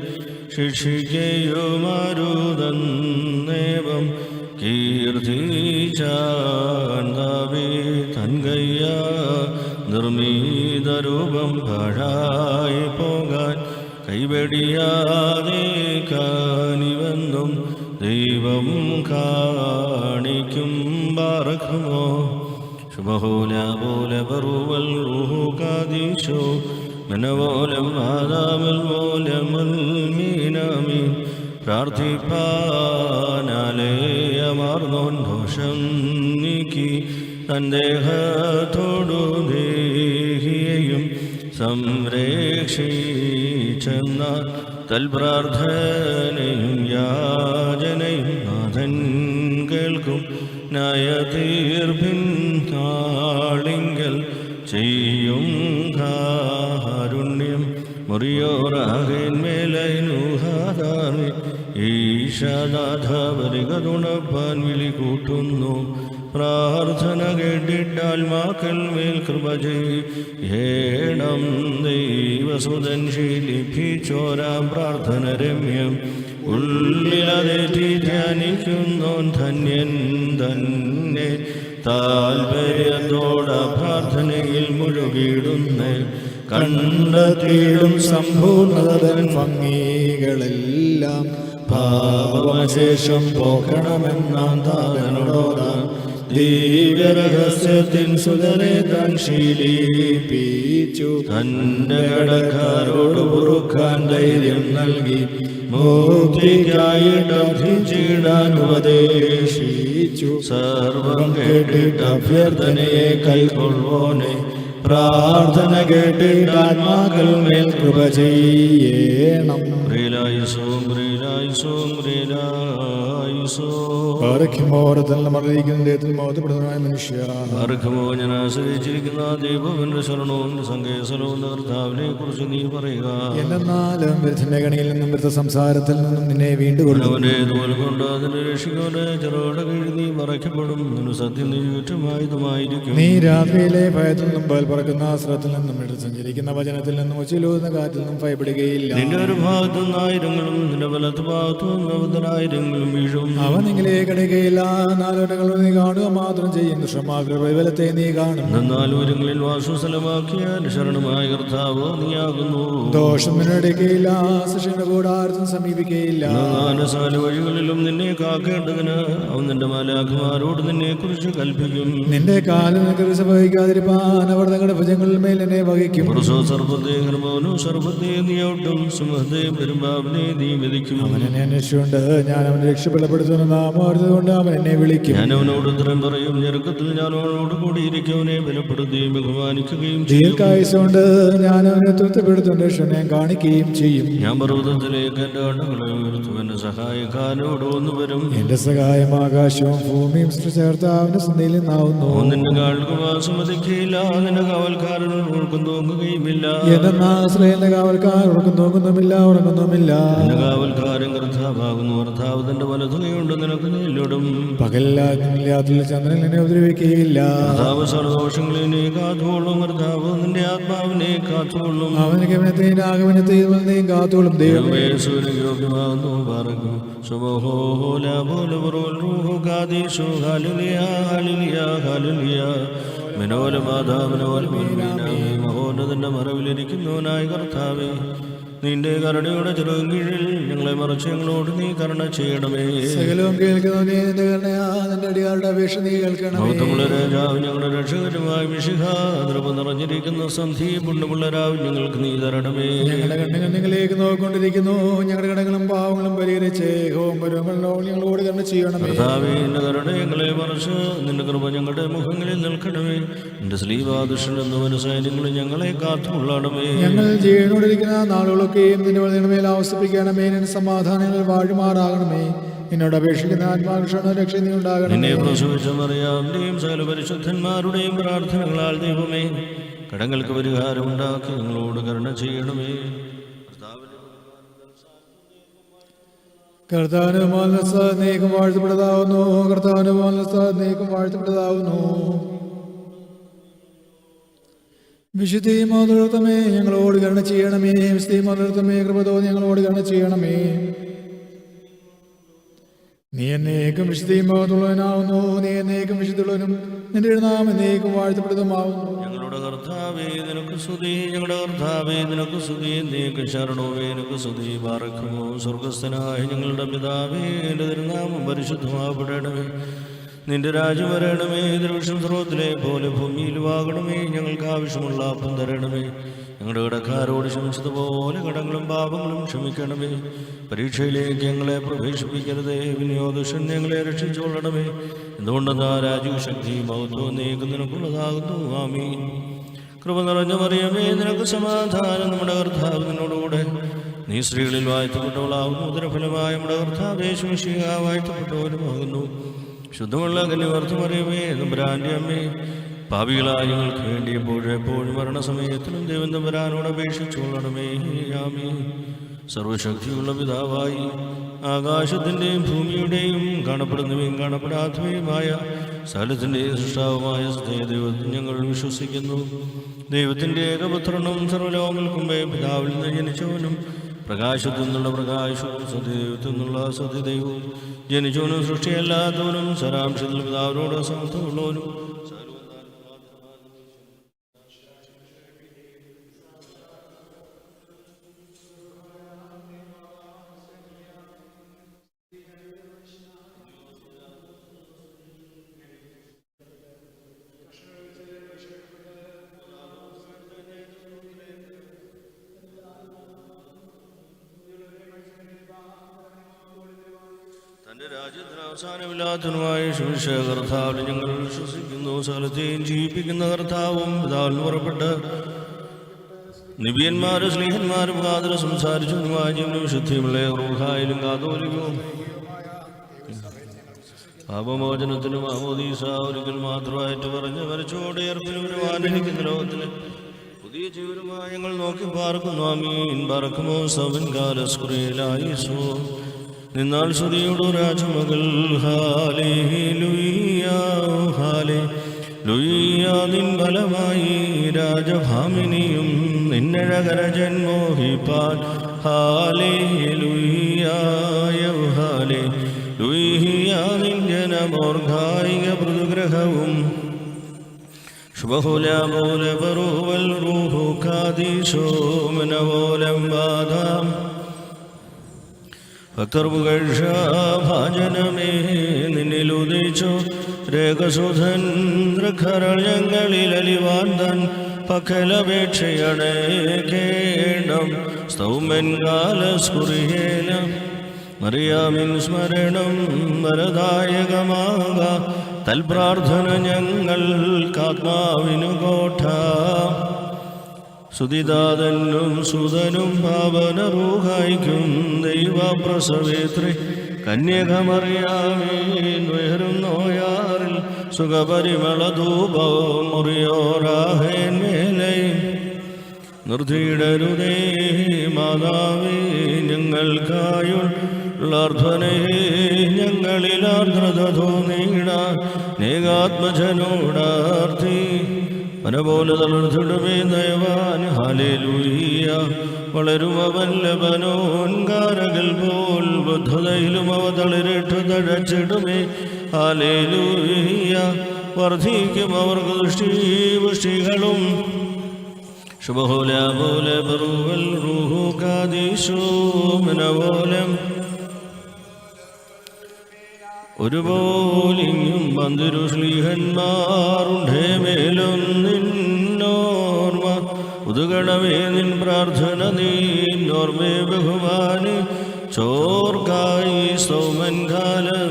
ശിക്ഷിക്കയുമരുതന്നേവം കീർത്തിച്ചാൻ തൻകയ്യ നിർമ്മീതരൂപം പാഴായി പോകാൻ കൈവെടിയാതെ കാനിവെന്നും ദൈവം കാണിക്കും. ബാറക്കുമോ ശുഭഹോല ബറുവൽ റൂഹു കാദീശോ മനവോലം ആദാമൽ മോലമൽ മീനാമീൻ. പ്രാർത്ഥിപ്പാനാലയമാർന്നോൻ ദോഷം നീക്കി തൻദേഹത്തോടു ദേഹിയെയും സംരക്ഷിച്ചെന്ന തൽപ്രാർത്ഥനയും യാചനയും നാഥൻ കേൾക്കും. ന്യായതീർപ്പിൻ താളിങ്കൽ ചെയ്യും കാരുണ്യം. മുറിയോറാകേന്മേലൈനുഹാദാമി ഈശാദാധവരികതുണപ്പാൻ വിളി കൂട്ടുന്നു. പ്രാർത്ഥന കേട്ടിട്ടാൽ മാക്കൽ മേൽ കൃപ ചെയ്യണം. ദൈവസുതൻ ശീലിപ്പിച്ചോരാം പ്രാർത്ഥന രമ്യം ഉള്ളിലതെറ്റി ധ്യാനിക്കുന്നോൻ ധന്യൻ തന്നെ. താൽപര്യത്തോട പ്രാർത്ഥനയിൽ മുഴുകിടുന്നേ കണ്ടെത്തിയിടും സമ്പൂർണ്ണതൻ ഭംഗികളെല്ലാം. പാപമശേഷം പോകണമെന്നാം താതനോടാൻ ദിവ്യരഹസ്യത്തിൻ സുതനെ താൻ ശീലിപ്പിച്ചു. തന്റെ കടക്കാരോട് പൊറുക്കാൻ ധൈര്യം നൽകി മുക്തിക്കായിട്ട് അഭ്യർത്ഥിച്ചിടാൻ ഉപദേശിച്ചു. സർവം കേട്ടിട്ട് അഭ്യർത്ഥനയെ കൈക്കൊള്ളുവോനെ പ്രാർത്ഥന കേട്ടിട്ട് ആത്മാക്കൾ മേൽ കൃപ ചെയ്യണം. മനുഷ്യ ഞാൻ ആശ്രയിച്ചിരിക്കുന്ന ദൈവന്റെ ശരണവും സങ്കേസലവും കർത്താവിനെ കുറിച്ച് നീ പറയുക. എന്നാലും വൃദ്ധന്റെ കണിയിൽ നിന്നും വൃദ്ധ സംസാരത്തിൽ നിന്നും നിന്നെ വീണ്ടുകൊണ്ടവനെ കൊണ്ട് അതിന്റെ രക്ഷിക്കോടെ ചെറുകട കീഴ് നീ മറയ്ക്കപ്പെടും. സത്യം നീ ചുറ്റുമായതുമായിരിക്കും. നീ രാത്രിയിലെ ഭയത്തിൽ നിന്നും പറക്കുന്ന ആശ്രത്തിൽ നിന്നും എടുത്ത് സഞ്ചരിക്കുന്ന വചനത്തിൽ നിന്നും ഉച്ചിലൂന്ന കാറ്റിൽ നിന്നും ഭയപ്പെടുകയില്ല. നിന്റെ ഒരു ഭാഗത്തു നിന്നായിരങ്ങളും നിന്റെ വലത്ത് ഭാഗത്തു നിന്നായിരങ്ങളും വീഴും. അവൻ നിങ്ങളെ കടയുകയില്ല. നാലോട്ടങ്ങൾ നീ കാണുക മാത്രം ചെയ്യും. ദുഷ്ടമാകത്തെ നീ കാണും. നാലൂരങ്ങളിൽ വാസസ്ഥലമാക്കിയ ശരണമായ കർത്താവ് നീയാകുന്നു. ദോഷം നിന്നടയ്ക്കയില്ല. ശിക്ഷയുടെ കൂടാരത്തും സമീപിക്കുകയില്ല. നാല് വഴികളിലും നിന്നെ കാക്കേണ്ടതിന് അവൻ നിന്റെ മാലാഖമാരോട് നിന്നെ കുറിച്ച് കൽപ്പിക്കും. നിന്റെ കാലിൽ വഹിക്കാതിരിപ്പാൻ അവർ തങ്ങളുടെ ഭുജങ്ങളിൽ മേൽ എന്നെ വഹിക്കും. അവൻ എന്നെ അന്വേഷിച്ചുകൊണ്ട് ഞാൻ അവനെ രക്ഷപ്പെടുത്തുന്ന നാമം എന്നതുകൊണ്ട് അവൻ എന്നെ വിളിക്കും. ഞാൻ അവനോട് ഉത്തരം പറയും. ഞെരുക്കത്തിൽ ഞാൻ അവനോട് കൂടിയിരിക്കും. അവനെ ബലപ്പെടുത്തുകയും ബഹുമാനിക്കുകയും ചെയ്യും. ദീർഘായുസ്സുകൊണ്ട് ഞാൻ അവനെ തൃപ്തിപ്പെടുത്തും, രക്ഷണയും കാണിക്കുകയും ചെയ്യും. ഞാൻ പർവ്വതത്തിലേക്ക് എന്റെ കണ്ണുകളെ ഉയർത്തും. എന്റെ സഹായക്കാരനോട് ഒന്ന് വരും. എന്റെ സഹായം ആകാശവും ഭൂമിയും സൃഷ്ടിച്ച അവന്റെ സന്നിധിയിൽ നിന്നാവുന്നു. നിന്റെ കാൽക്ക് വാസമതിക്കുകയില്ല, നിന്റെ കാവൽക്കാരനോട് ഉറക്കം തൂങ്ങുകയുമില്ല. എന്റെ ഇസ്രായേലിന്റെ കാവൽക്കാർ ഉറക്കം തൂങ്ങുന്നുമില്ല, ഉറങ്ങുന്നുമില്ല. എന്റെ കാവൽക്കാരൻ കർത്താവാകുന്നു. കർത്താവ് തന്റെ വലതുകൈകൊണ്ട് നിനക്ക് നേരിടും. പകലില്ലാത്തിൽ ചന്ദ്രൻ എന്നെ ഉപദ്രവിക്കുകയില്ല. കർത്താവ് സർവദോഷങ്ങളെ നീ കാത്തുകൊള്ളും. കർത്താവ് നിന്റെ ആത്മാവിനെ കാത്തുകൊള്ളും. അവന് ഗമനത്തെയും ആഗമനത്തെയും കാത്തുകൊള്ളും. ദൈവമേ യോഗ്യമാകുന്നു. പറക്കും മഹോന്നതന്റെ മറവിലിരിക്കുന്നവനായ കർത്താവേ, നിന്റെ കരുണയുടെ ചെറുകും കീഴിൽ ഞങ്ങളെ മറച്ച് ഞങ്ങളോട് നീ കരുണ ചെയ്യണമേ. സകലവും കേൾക്കുന്നു നീ, നിന്റെ കരുണയാ നിന്റെ അടിയാളുടെ അപേക്ഷ നീ കേൾക്കണമേ. രാജാവ് ഞങ്ങളുടെ രക്ഷകരുമായ മിശിഹ, ദ്രവ നിറഞ്ഞിരിക്കുന്ന സന്ധി പുണ്യമുള്ള രാവ് ഞങ്ങൾക്ക് നീ തരണമേ. ഞങ്ങളുടെ കണ്ണുകൾ നിങ്ങളിലേക്ക് നോക്കിക്കൊണ്ടിരിക്കുന്നു. ഞങ്ങളുടെ കടങ്ങളും പാവങ്ങളും പരിഹരിച്ച് ഞങ്ങളോട് കരുണ ചെയ്യണമേ. കർത്താവേ, നിന്റെ കരുണ ഞങ്ങളെ മറച്ച് നിന്റെ കൃപ ഞങ്ങളുടെ മുഖങ്ങളിൽ നിൽക്കണമേ. നിന്റെ സ്ലീവാദുഷൻ എന്നവന് സൈന്യങ്ങൾ ഞങ്ങളെ കാത്തുകൊള്ളണമേ. ഞങ്ങൾ ജീവനോടിരിക്കുന്ന നാളുകളൊക്കെയും നിന്റെ മേൽ ആവസിപ്പിക്കണമേ. നിന്റെ സമാധാനങ്ങൾ വാഴുമാറാകണമേ. നിന്നോട് അപേക്ഷിക്കുന്ന ആത്മാക്ഷണ രക്ഷ നീ ഉണ്ടാകണം. നിന്നെ പ്രസവിച്ച മറിയാമിന്റെയും സകല പരിശുദ്ധന്മാരുടെയും പ്രാർത്ഥനകളാൽ ദൈവമേ, കടങ്ങൾക്ക് പരിഹാരം ഉണ്ടാക്കി ഞങ്ങളോട് കരുണ ചെയ്യണമേ. കർത്താവിന്റെ നീക്കം വാഴ്ത്തപ്പെട്ടതാവുന്നു. കർത്താവിന്റെ നീക്കം വാഴ്ത്തപ്പെട്ടതാവുന്നു. വിശുദ്ധി മാതൃത്വമേ, ഞങ്ങളോട് കരുണ ചെയ്യണമേ. വിശുദ്ധി മാതൃത്വമേ, കൃപ തോന്നി ഞങ്ങളോട് കരുണ ചെയ്യണമേ. നീ എന്നേക്കും വിശുദ്ധിയും ഭാഗത്തുള്ളവനാവുന്നു. നീ എന്നേക്കും വിശുദ്ധുള്ളവനും നിന്റെ നാമം എന്നേക്കും വാഴ്ത്തപ്പെടുന്നതുമാവുന്നു. ഞങ്ങളുടെ കർത്താവേ നിനക്ക് സ്തുതി. ഞങ്ങളുടെ കർത്താവേ നിനക്ക് സ്തുതി. എന്നേക്കും ശരണമേ നിനക്ക് സ്തുതി. പാർക്കുമോ സ്വർഗസ്ഥനായ ഞങ്ങളുടെ പിതാവേ, നിന്റെ തിരുനാമം പരിശുദ്ധമാകപ്പെടണമേ. നിന്റെ രാജ്യം വരണമേ. ദൃശ്യം സ്രോതത്തിലെ പോലെ ഭൂമിയിലുമാകണമേ. ഞങ്ങൾക്ക് ആവശ്യമുള്ള അപ്പം തരണമേ. ഞങ്ങളുടെ കടക്കാരോട് ക്ഷമിച്ചതുപോലെ കടങ്ങളും പാപങ്ങളും ക്ഷമിക്കണമേ. പരീക്ഷയിലേക്ക് ഞങ്ങളെ പ്രവേശിപ്പിക്കരുതേ. വിനിയോഗഷൻ ഞങ്ങളെ രക്ഷിച്ചുകൊള്ളണമേ. എന്തുകൊണ്ടെന്നാ രാജ്യവും ശക്തിയും മഹത്വവും നീക്കും നിനക്കുള്ളതാകുന്നു. ആമീൻ. കൃപ നിറഞ്ഞ മറിയമേ, നിനക്ക് സമാധാനം. നമ്മുടെ കർത്താവ് നിന്നോടുകൂടെ നീ സ്ത്രീകളിൽ വാഴ്ത്തപ്പെട്ടവളാകുന്നു. ഉദരഫലമായ നമ്മുടെ കർത്താവ് യേശുമിശിഹ വാഴ്ത്തപ്പെട്ടവനുമാകുന്നു. ശുദ്ധമുള്ള കന്യകർത്തമറിയമേ, തമ്പുരാന്റെ അമ്മേ, പാപികളായ ഞങ്ങൾക്ക് വേണ്ടി എപ്പോഴും മരണസമയത്തിലും ദൈവം തമ്പുരാനോട് അപേക്ഷിച്ചുകൊള്ളണമേ. ആമീൻ. സർവശക്തിയുള്ള പിതാവായി ആകാശത്തിൻ്റെയും ഭൂമിയുടെയും കാണപ്പെടുന്നവയും കാണപ്പെടാത്തവയുമായ സകലത്തിൻ്റെയും സൃഷ്ടാവുമായ ദൈവത്തിൽ ഞങ്ങൾ വിശ്വസിക്കുന്നു. ദൈവത്തിൻ്റെ ഏകപുത്രനും സർവ്വലോകങ്ങൾക്കും പിതാവിൽ നിന്ന് ജനിച്ചവനും പ്രകാശത്തു നിന്നുള്ള പ്രകാശവും സത്യദൈവത്തിൽ നിന്നുള്ള സത്യദൈവവും ജനിച്ചവനും സൃഷ്ടിയല്ലാത്തവനും സരാംശത്തിൽ പിതാവിനോട് സമത്വമുള്ളവനും തന്റെ രാജ്യത്തിന് അവസാനമില്ലാത്തതുമായ കർത്താവിൽ ഞങ്ങൾ വിശ്വസിക്കുന്നു. സകലത്തെയും ജീവിപ്പിക്കുന്ന കർത്താവും പിതാവിൽ പുറപ്പെട്ട് നിബിയന്മാരും സ്നേഹന്മാരും കാതൽ സംസാരിച്ചതുമായ ജീവനും ശുദ്ധിയുമുള്ള റൂഹായിലും കാതോലികവും പാപമോചനത്തിനും ആമോദീസ ഒരിക്കൽ മാത്രമായിട്ട് പറഞ്ഞ് മരിച്ചോടെ ഏർപ്പിനുവാനിരിക്കുന്ന ലോകത്തിലെ പുതിയ ജീവനുമായി ഞങ്ങൾ നോക്കി പാർക്കുന്നു. ആമീൻ. പറക്കുമോ സവൻ കാലസ്കുറിയിലായിസോ നിന്നാൾ ശ്രുതിയോടു രാജമകൾ. ഹാലേലൂയ ഹാലേലൂയ. നിൻ ഫലമായി രാജഭാമിനിയും നിന്നഴകര ജന്മോഹിപ്പാൻ. ഹാലേലൂയ ഹാലേലൂയ. നിൻ ജനമോർഗായിക മൃദുഗ്രഹവും ശുഭഹുലമൂല ബറൂവൽ റൂഹു കാദീശോ മനവോലം ബാധാം. ഭക്തർമുകർഷാഭാജനമേ നിന്നിലുദിച്ചു രേഖസുധൻ ൃഖരൾ ഞങ്ങളിൽ അലിവാന്തൻ പക്കലപേക്ഷയണേ കേണം. സ്തൗമൻ കാലസ്കുറിയേല മറിയാമിൻ സ്മരണം വരദായകമാക തൽപ്രാർത്ഥന ഞങ്ങൾക്കാത്മാവിനു കോട്ട. സുതിദാതനും സുതനും പാവനറൂഹായിക്കും ദൈവപ്രസവേത്രി കന്യകമറിയാമീൻ ഉയരും നോയാറിൽ സുഖപരിമള ധൂപവും മുറിയോരാഹേൻ മേലയും നിർത്തിയിടരുതേ മാതാവേ ഞങ്ങൾക്കായുള്ളാർത്ഥനേ ഞങ്ങളിൽ ആർദ്രത തോന്നിയിടാൻ നേകാത്മജനോടാർത്ഥി മനപോലെ തളർത്തിടുമേ ദയവാൻ ഹല്ലേലൂയ. വളരുമ വല്ലഭനോൻ കാരകൽ പോൽ ബുദ്ധതയിലും അവ തളിരിട്ടു തഴച്ചിടുമേ ഹല്ലേലൂയ. വർദ്ധിക്കും അവർക്ക് ദൃഷ്ടിപുഷ്ടികളും ശുഭഹോല ബറുവൽ റൂഹു കാദീശോ മനവോലം ഒരുപോലിങ്ങും മന്ദിരുശ്ലീഹന്മാരുണ്ടേ മേലും നിന്നോർമ്മ ഉതുകണമേ നിൻ പ്രാർത്ഥന നീന്നോർമ്മേ ബഹുമാനി ചോർക്കായി സൗമൻ കാലം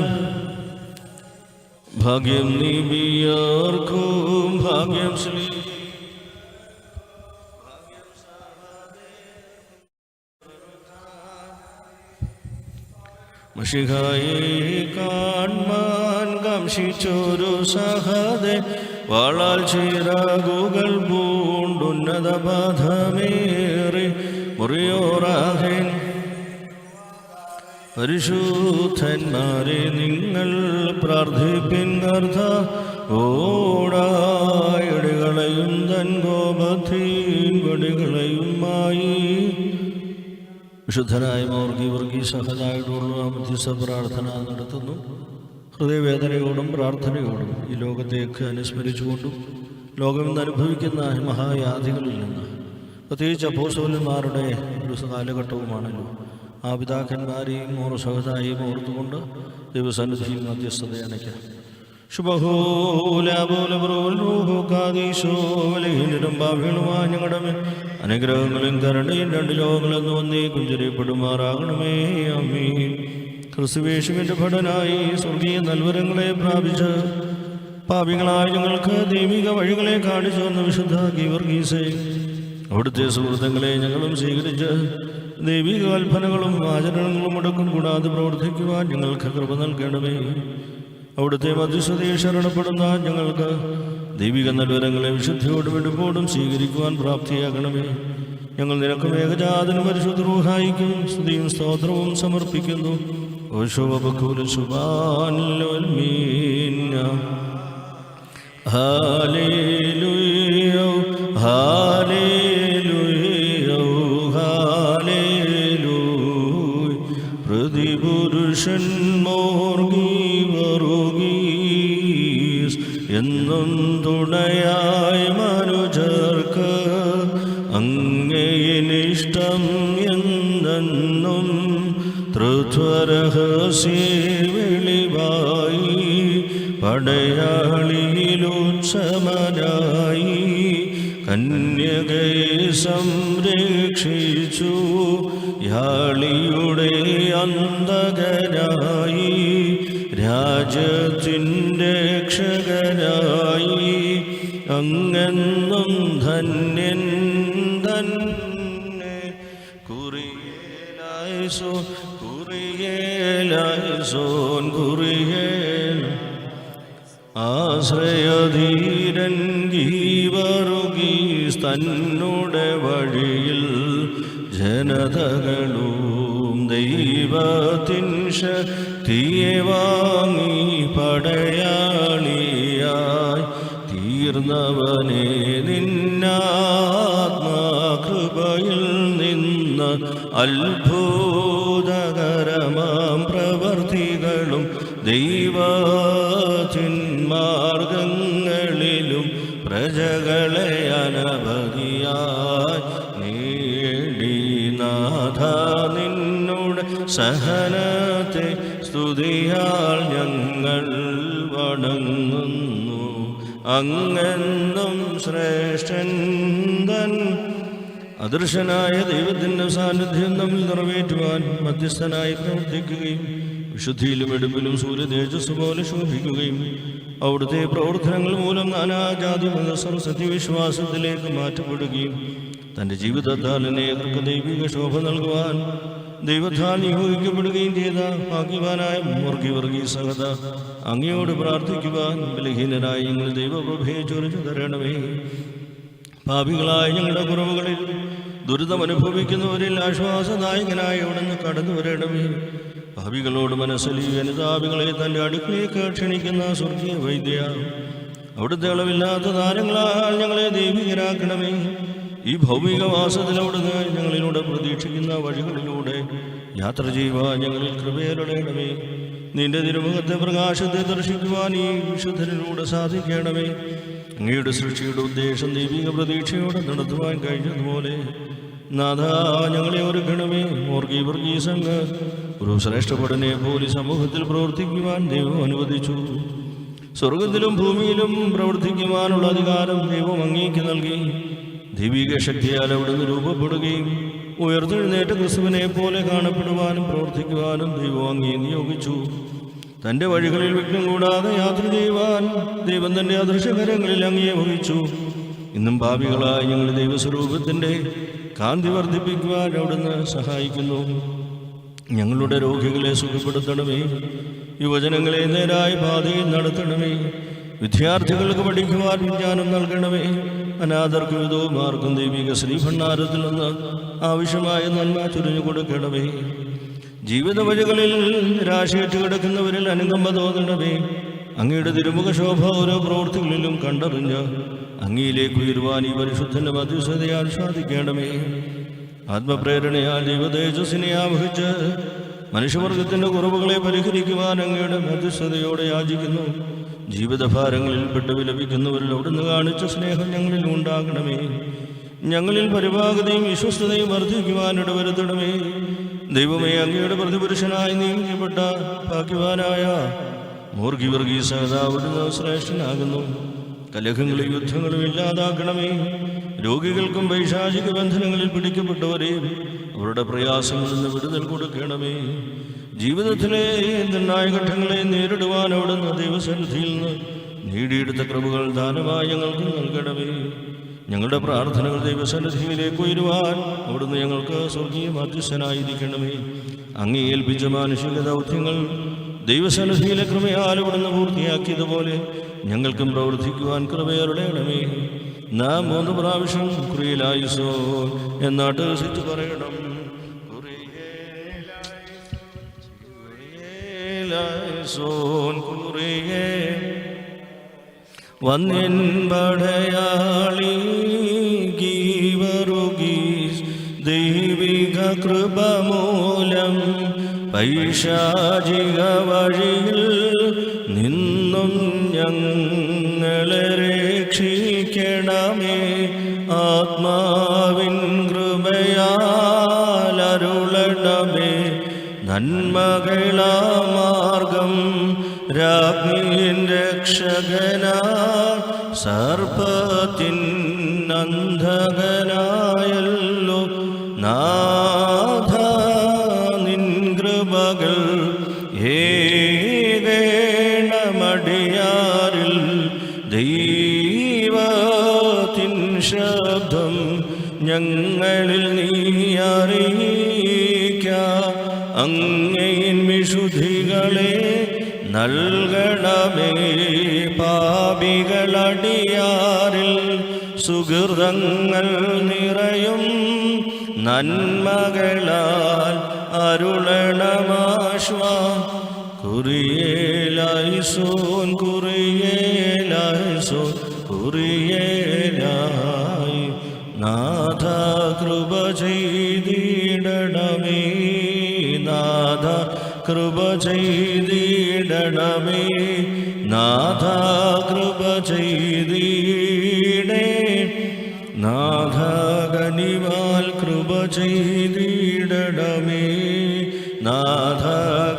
ഭാഗ്യം നീബിയർക്കും ഭാഗ്യം ശ്രീ മഷിഹായെ കാൺമാൻ കാംക്ഷിച്ചൊരു സഹദേ വാളാൽ ചിറകുകൾ പൂണ്ടുന്നത ബാധമേറി മുറിയോറാഹേൻ. പരിശുദ്ധന്മാരെ നിങ്ങൾ പ്രാർത്ഥിപ്പിൻ കർത്ത ഓടായിടുകളയും തൻ കോപത്തിൻ കൊടികളയുമായി. വിശുദ്ധനായ വർഗീസ് സഹനായിട്ടുള്ള മധ്യസ്ഥ പ്രാർത്ഥന നടത്തുന്നു. ഹൃദയവേദനയോടും പ്രാർത്ഥനയോടും ഈ ലോകത്തേക്ക് അനുസ്മരിച്ചുകൊണ്ടും ലോകം ഇന്ന് അനുഭവിക്കുന്ന മഹായാധികളിൽ നിന്ന് പ്രത്യേകിച്ച് അപ്പോസ്തലന്മാരുടെ ഒരു കാലഘട്ടവുമാണല്ലോ. ആ പിതാക്കന്മാരെയും സഹതായെയും ഓർത്തുകൊണ്ട് ദൈവസന്നിധിയിൽ മധ്യസ്ഥത അണയ്ക്കാം. ശുഭഹോലാബോലബ്രോൽഹോകാദീശോലും ഭാവികളുമായി അനുഗ്രഹങ്ങളും കരുണയും രണ്ട് ലോകങ്ങളെന്ന് വന്നേ കുഞ്ചരിപ്പെടുമാറാകണമേ. ആമീൻ. ക്രിസ്തുവേശുവിൻ്റെ ഭടനായി സ്വർഗീയ നൽവരങ്ങളെ പ്രാപിച്ച് പാപികളായ ഞങ്ങൾക്ക് ദൈവിക വഴികളെ കാണിച്ചു വന്ന വിശുദ്ധ ഗീവർഗീസേ, അവിടുത്തെ സുഹൃത്തുക്കളെ ഞങ്ങളും സ്വീകരിച്ച് ദൈവിക കൽപ്പനകളും ആചരണങ്ങളും മുടക്കം കൂടാതെ പ്രവർത്തിക്കുവാൻ ഞങ്ങൾക്ക് കൃപ നൽകണമേ. അവിടുത്തെ മധ്യസ്ഥതയെ ശരണപ്പെടുന്ന ഞങ്ങൾക്ക് ദൈവിക നൽവരങ്ങളെ വിശുദ്ധിയോടും വെടുപ്പോടും സ്വീകരിക്കുവാൻ പ്രാപ്തിയാകണമേ. ഞങ്ങൾ നിനക്കും ഏകജാതനും പരിശുദ്ധ റൂഹായിക്കും സ്തുതിയും സ്തോത്രവും സമർപ്പിക്കുന്നു. Hallelujah hallelujah hallelujah. പ്രതിപുരുഷൻ മോർഗീവറുഗീസ് എന്നും തുണയായി മനുജർക്ക് അങ്ങേയിനിഷ്ടം എന്നെന്നും തൃത്വരഹസ്യ വെളിവായി പടയാളിയിലുത്സമനായി കന്യകയെ സംരക്ഷിച്ചു യാളിയുടെ അന്തകനായി രാജ്യത്തിൻ്റെ രക്ഷകനായി അങ്ങെന്നും ധന്യൻ തന്നെ. കുറിയേലായിസോൻ കുറിയേലായിസോൻ കുറിയേൽ ആശ്രയധീരൻ ഗീവറുഗീസ് തന്നുടെ വഴിയിൽ ജനതകളും ദൈവത്തിൻ ശക്തിയെ വാങ്ങി പടയാളിയായി തീർന്നവനെ നിന്നാത്മാകൃപയിൽ നിന്ന് അത്ഭുതകരമാം പ്രവർത്തികളും ദൈവത്തിൻ മാർഗങ്ങളിലും പ്രജകളെ അനവധിയായി നേടി. നാഥ നിന്നുടെ സഹനത്തെ സ്തുതിയാൽ ഞങ്ങൾ വണങ്ങുന്നു. അങ്ങെന്നും ശ്രേഷ്ഠൻ തൻ അദൃശ്യനായ ദൈവത്തിൻ്റെ സാന്നിധ്യം നമ്മിൽ നിറവേറ്റുവാൻ മധ്യസ്ഥനായി പ്രവർത്തിക്കുകയും വിശുദ്ധിയിലും എടുപ്പിലും സൂര്യതേജസ് പോലെ ശോഭിക്കുകയും അവിടുത്തെ പ്രവർത്തനങ്ങൾ മൂലം നാനാജാതി മതസ്ഥർ സത്യവിശ്വാസത്തിലേക്ക് മാറ്റപ്പെടുകയും തൻ്റെ ജീവിതത്താൽ അനേകർക്ക് ദൈവിക ശോഭ നൽകുവാൻ ദൈവത്താൽ നിയോഗിക്കപ്പെടുകയും ചെയ്ത ഭാഗ്യവാനായ വർഗീസഹത അങ്ങയോട് പ്രാർത്ഥിക്കുവാൻ ബലഹീനരായി ഞങ്ങൾ ദൈവപ്രഭയെ ചൊരിഞ്ഞു തരണമേ. പാപികളായ ഞങ്ങളുടെ കുറവുകളിൽ ദുരിതമനുഭവിക്കുന്നവരിൽ ആശ്വാസദായകനായി അവിടുന്ന് കടന്നു വരണമേ. പാപികളോട് മനസ്സലി അനുതാപികളെ തൻ്റെ അടുക്കിലേക്ക് ക്ഷണിക്കുന്ന സ്വർഗീയ വൈദ്യ അവിടുത്തെ അളവില്ലാത്ത ദാനങ്ങളാൽ ഞങ്ങളെ ദൈവികരാക്കണമേ. ഈ ഭൗമികവാസത്തിൽ അവിടുന്ന് ഞങ്ങളിലൂടെ പ്രതീക്ഷിക്കുന്ന വഴികളിലൂടെ യാത്ര ചെയ്യുവാൻ ഞങ്ങളിൽ കൃപയരുളയണമേ. നിന്റെ തിരുമുഖത്തെ പ്രകാശത്തെ ദർശിക്കുവാൻ ഈ വിശുദ്ധനിലൂടെ സാധിക്കണമേ. അങ്ങയുടെ സൃഷ്ടിയുടെ ഉദ്ദേശം ദൈവിക പ്രതീക്ഷയോടെ നടത്തുവാൻ കഴിഞ്ഞതുപോലെ നാഥ ഞങ്ങളെ ഒരുക്കണമേ. വർഗീസംഘ് ഒരു ശ്രേഷ്ഠപടനെ പോലെ സമൂഹത്തിൽ പ്രവർത്തിക്കുവാൻ ദൈവം അനുവദിച്ചു. സ്വർഗത്തിലും ഭൂമിയിലും പ്രവർത്തിക്കുവാനുള്ള അധികാരം ദൈവം അങ്ങേക്ക് നൽകി. ദൈവിക ശക്തിയാൽ അവിടുന്ന് രൂപപ്പെടുകയും ഉയർത്തെഴുന്നേറ്റ ക്രിസ്തുവിനെ പോലെ കാണപ്പെടുവാനും പ്രവർത്തിക്കുവാനും ദൈവം അങ്ങേ നിയോഗിച്ചു. തൻ്റെ വഴികളിൽ വിഘ്നം കൂടാതെ യാത്ര ചെയ്യുവാൻ ദൈവം തൻ്റെ അദൃശ്യകരങ്ങളിൽ അങ്ങേ വഹിച്ചു. ഇന്നും പാപികളായി ഞങ്ങൾ ദൈവസ്വരൂപത്തിൻ്റെ കാന്തി വർദ്ധിപ്പിക്കുവാൻ അവിടുന്ന് സഹായിക്കുന്നു. ഞങ്ങളുടെ രോഗികളെ സുഖപ്പെടുത്തണമേ. യുവജനങ്ങളെ നേരായ പാതയിൽ നടത്തണമേ. വിദ്യാർത്ഥികൾക്ക് പഠിക്കുവാൻ വിജ്ഞാനം നൽകണമേ. അനാഥർക്ക് വിധവുമാർക്കും ദൈവിക ശ്രീഭണ്ഡാരത്തിൽ നിന്ന് ആവശ്യമായ നന്മ ചൊരിഞ്ഞു കൊടുക്കണമേ. ജീവിത വഴികളിൽ നിരാശയേറ്റ് കിടക്കുന്നവരിൽ അനുകമ്പ തോന്നണമേ. അങ്ങയുടെ തിരുമുഖ ശോഭ ഓരോ പ്രവൃത്തികളിലും കണ്ടറിഞ്ഞ് അങ്ങയിലേക്ക് ഉയരുവാൻ ഈ പരിശുദ്ധന്റെ മധ്യസ്ഥതയാൽ സാധിക്കണമേ. ആത്മപ്രേരണയാൽ ദൈവതേജസ്സിനെ ആവഹിച്ച് മനുഷ്യവർഗത്തിന്റെ കുറവുകളെ പരിഹരിക്കുവാൻ അങ്ങയുടെ മധ്യസ്ഥതയോടെ യാചിക്കുന്നു. ജീവിതഭാരങ്ങളിൽപ്പെട്ട് വിലപിക്കുന്നവരിൽ അവിടുന്ന് കാണിച്ച സ്നേഹം ഞങ്ങളിൽ ഉണ്ടാകണമേ. ഞങ്ങളിൽ പരിപാകതയും വിശ്വസ്തതയും വർദ്ധിക്കുവാൻ ഇടവരുത്തണമേ. ദൈവമേ, അങ്ങയുടെ പ്രതിപുരുഷനായി നിയമിക്കപ്പെട്ട ഭാഗ്യവാനായ വർഗീസഹത അവിടുന്ന് ശ്രേഷ്ഠനാകുന്നു. കലഹങ്ങളും യുദ്ധങ്ങളും ഇല്ലാതാക്കണമേ. രോഗികൾക്കും പൈശാചിക ബന്ധനങ്ങളിൽ പിടിക്കപ്പെട്ടവരെയും അവരുടെ പ്രയാസങ്ങളിൽ നിന്ന് വിടുതൽ കൊടുക്കണമേ. ജീവിതത്തിലെ നിർണായക ഘട്ടങ്ങളെ നേരിടുവാൻ അവിടുന്ന് ദൈവസന്നിധിയിൽ നിന്ന് നേടിയെടുത്ത കൃപകൾ ദാനമായി ഞങ്ങൾക്ക് നൽകണമേ. ഞങ്ങളുടെ പ്രാർത്ഥനകൾ ദൈവസന്നിധിയിലേക്ക് ഉയരുവാൻ അവിടുന്ന് ഞങ്ങൾക്ക് സ്വർഗീയ മധ്യസ്ഥനായിരിക്കണമേ. അങ്ങേ ഏൽപ്പിച്ച മാനുഷിക ദൗത്യങ്ങൾ ദൈവസന്നിധിയിലെ കൃപയാൽ അവിടുന്ന് പൂർത്തിയാക്കിയതുപോലെ ഞങ്ങൾക്കും പ്രവർത്തിക്കുവാൻ കൃപയരുളയണമേ. നാം 3 പ്രാവശ്യം കുറിയിലായിസോ എന്നാട്ട് സിറ്റ് പറയണം. വന്യൻ പടയാളി ഗീവറുഗീസ് ദൈവിക കൃപ മൂലം പൈശാചിക വഴിയിൽ നിന്നും ഞങ്ങളെ രക്ഷിക്കണമേ. ആത്മാവിൻ കൃപയാൽ അരുളണമേ. നന്മകളാമാർഗം രാജ്ഞിൻ രക്ഷകനാ സർപ്പത്തിൻ അന്ധകനായല്ലോ. നാഥ നിൻ കൃപകൾ ഏകേണമടിയാരിൽ ദൈവത്തിൻ ശബ്ദം ഞങ്ങളിൽ നീ അറിയിക്ക. അങ്ങയിൻ വിശുദ്ധികളെ നൽകണമേ. പാപികളടിയാരിൽ സുഹൃതങ്ങൾ നിറയും നന്മകളാൽ അരുളണമാശ്വാ. കുറിയേലായിസോൻ കുറിയേലായിസോൻ കുറിയേലായി. നാഥ കൃപ ചെയ്തിടണമേ. നാഥ കൃപ ചെയ്തിടണമേ. നാഥ കൃപ ചെയ്തിടേ. നാഥ കനിവാൽ കൃപ ചെയ്തിടണമേ. നാഥ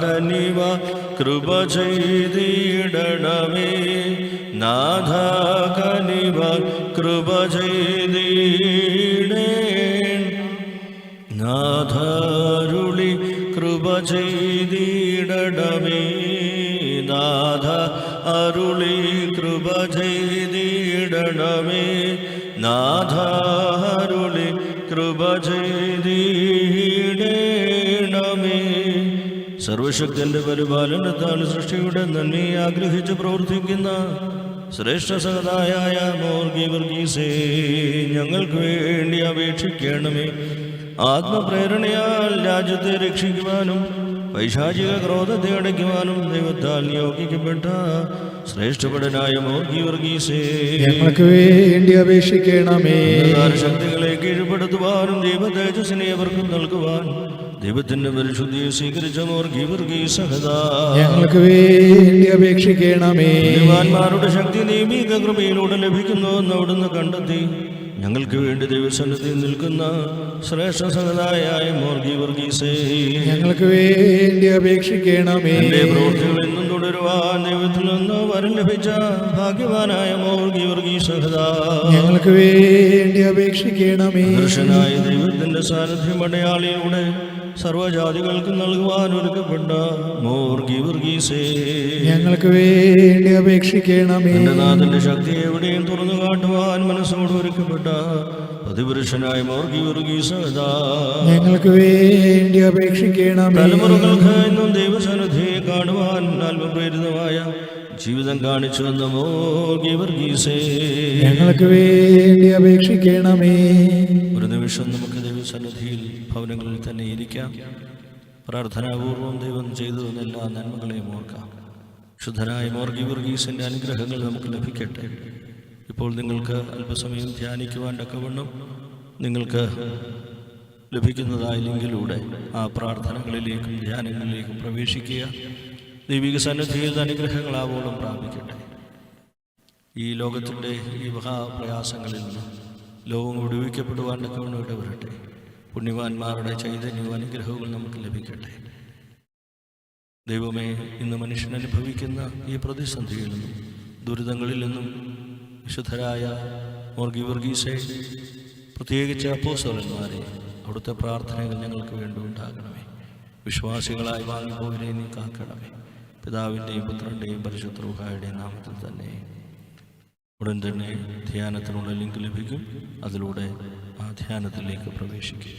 കനിവാൽ കൃപ ചെയ്തിടണമേ. നാഥ കനിവാൽ കൃപ ചെയ്തിടേ. ചെയ്തിടണമേ നാഥ അരുളി കൃപ ചെയ്തിടണമേ നാഥ അരുളി കൃപ ചെയ്തിടണമേ. സർവശക്തന്റെ പരിപാലനത്താൽ സൃഷ്ടിയുടെ നന്മ ആഗ്രഹിച്ച് പ്രവർത്തിക്കുന്ന ശ്രേഷ്ഠ സഹതായ മോർഗീവർഗീസേ, ഞങ്ങൾക്ക് വേണ്ടി അപേക്ഷിക്കണമേ. ആത്മപ്രേരണയാൽ രാജ്യത്തെ രക്ഷിക്കുവാനും പൈശാചിക ക്രോധത്തെ അടയ്ക്കുവാനും ദൈവത്താൽ നിയോഗിക്കപ്പെട്ട ശ്രേഷ്ഠപടനായ മോർഗീവർഗീസേ, ഞങ്ങൾക്ക് വേണ്ടി അപേക്ഷിക്കണമേ. ശക്തികളെ കീഴ്പ്പെടുത്തുവാനും ദൈവതേജസ്സിനെ അവർക്ക് നൽകുവാൻ ദൈവത്തിന്റെ പരിശുദ്ധിയെ സ്വീകരിച്ച മോർഗീവർഗീസ് സഹദാ, ഞങ്ങൾക്ക് വേണ്ടി അപേക്ഷിക്കണമേ. ദൈവാന്മാരുടെ ശക്തി ദൈവിക കൃപയിലൂടെ ലഭിക്കുന്നു എന്ന് അവിടുന്ന് കണ്ടെത്തി ഞങ്ങൾക്ക് വേണ്ടി ദൈവസന്നിധിയിൽ നിൽക്കുന്ന ശ്രേഷ്ഠ സഹതായ മോർഗീവർഗീസേ, ഞങ്ങൾക്ക് വേണ്ടി അപേക്ഷിക്കണമേ. എന്റെ പ്രവൃത്തികൾ എന്നും തുടരുവാൻ ദൈവത്തിൽ നിന്ന് വരം ലഭിച്ച ഭാഗ്യവാനായ മോർഗീവർഗീസ് സഹദാ, ഞങ്ങൾക്ക് വേണ്ടി അപേക്ഷിക്കണമേ. ദർശനായ ദൈവത്തിന്റെ സാന്നിധ്യം അടയാളിലൂടെ സർവജാതികൾക്ക് നൽകുവാൻ ഒരുക്കപ്പെട്ട മോർഗീവർഗീസേ, ഞങ്ങൾക്ക് വേണ്ടി അപേക്ഷിക്കണമേ. എന്റെ നാഥന്റെ ശക്തി എവിടെയും തുറന്നു കാട്ടുവാൻ മനസ്സോട് ഒരുക്കപ്പെട്ട പ്രതിപുരുഷനായ മോർഗീവർഗീസ് സഹദാ, ഞങ്ങൾക്ക് വേണ്ടി അപേക്ഷിക്കണമേ. തലമുറകൾക്ക് എന്നും ദൈവസന്നിധിയെ കാണുവാൻ ആത്മപ്രേരിതമായ ജീവിതം കാണിച്ചു വന്ന മോർഗീവർഗീസേ, ഞങ്ങൾക്ക് വേണ്ടി അപേക്ഷിക്കണമേ. ഒരു നിമിഷം നമുക്ക് ദൈവസന്നിധിയിൽ ഭവനങ്ങളിൽ തന്നെ ഇരിക്കാം. പ്രാർത്ഥനാപൂർവം ദൈവം ചെയ്തു തന്ന എല്ലാ നന്മകളെയും ഓർക്കാം. ശുദ്ധനായ മോർഗീവർഗീസിന്റെ അനുഗ്രഹങ്ങൾ നമുക്ക് ലഭിക്കട്ടെ. ഇപ്പോൾ നിങ്ങൾക്ക് അല്പസമയം ധ്യാനിക്കുവാൻ തക്കവണ്ണം നിങ്ങൾക്ക് ലഭിക്കുന്നതായ ലിങ്കിലൂടെ ആ പ്രാർത്ഥനകളിലേക്കും ധ്യാനങ്ങളിലേക്കും പ്രവേശിക്കുക. ദൈവിക സന്നിധിയിൽ അനുഗ്രഹങ്ങളാവോളം പ്രാപിക്കട്ടെ. ഈ ലോകത്തിൻ്റെ ഈ മഹാപ്രയാസങ്ങളിൽ നിന്ന് ലോകം വിടുവിക്കപ്പെടുവാൻ തക്കവണ്ണം ഇടവരട്ടെ. പുണ്യവാന്മാരുടെ ചൈതന്യവും അനുഗ്രഹവും നമുക്ക് ലഭിക്കട്ടെ. ദൈവമേ, ഇന്ന് മനുഷ്യൻ അനുഭവിക്കുന്ന ഈ പ്രതിസന്ധിയിൽ നിന്നും ദുരിതങ്ങളിൽ നിന്നും വിശുദ്ധരായ മോർഗീവർഗീസെ, പ്രത്യേകിച്ച് അപ്പോസ്തലന്മാരെ, അവിടുത്തെ പ്രാർത്ഥനകൾ ഞങ്ങൾക്ക് വേണ്ടി ഉണ്ടാകണമേ. വിശ്വാസികളായി വാങ്ങിപ്പോയവരെ നീ കാക്കണമേ. പിതാവിൻ്റെയും പുത്രൻ്റെയും പരിശുദ്ധ റൂഹായുടെയും നാമത്തിൽ തന്നെ. ഉടൻ തന്നെ ധ്യാനത്തിനുള്ള ലിങ്ക് ലഭിക്കും. അതിലൂടെ ആ ധ്യാനത്തിലേക്ക് പ്രവേശിക്കുക.